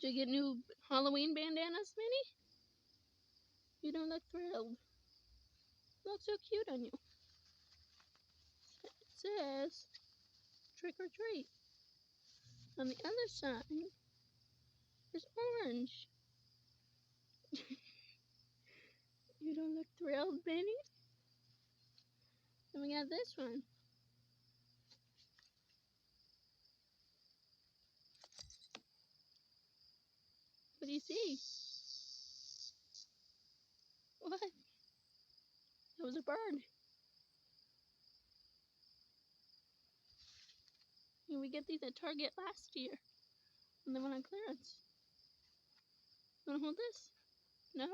Did you get new Halloween bandanas, Minnie? You don't look thrilled. Look so cute on you. It says trick or treat. On the other side, there's orange. You don't look thrilled, Benny? Then we got this one. What do you see? What? That was a bird. And we get these at Target last year. And they went on clearance. Wanna hold this? No?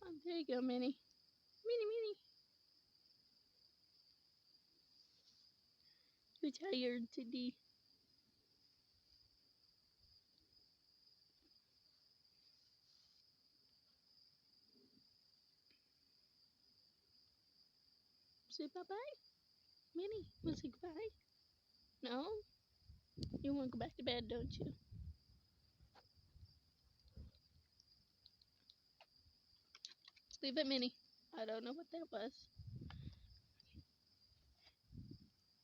Oh, there you go, Minnie. Minnie. Too tired today. Say bye-bye? Minnie, wanna say goodbye? No? You wanna go back to bed, don't you? Leave it, Minnie. I don't know what that was.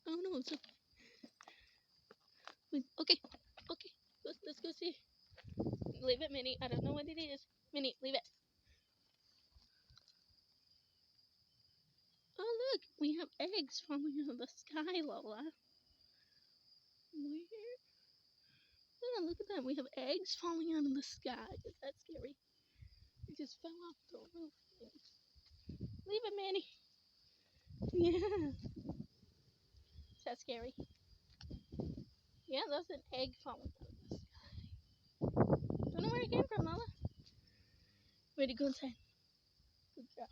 Oh no, it's okay. Okay. Let's go see. Leave it, Minnie. I don't know what it is. Minnie, leave it. Oh look, we have eggs falling out of the sky, Lola. Where? Oh, look at that. We have eggs falling out of the sky. Is that scary? It just fell off the roof. Leave it, Minnie. Yeah. Is that scary? Yeah, that's an egg falling out of the sky. Don't know where it came from, Lola. Ready to go inside. Good job.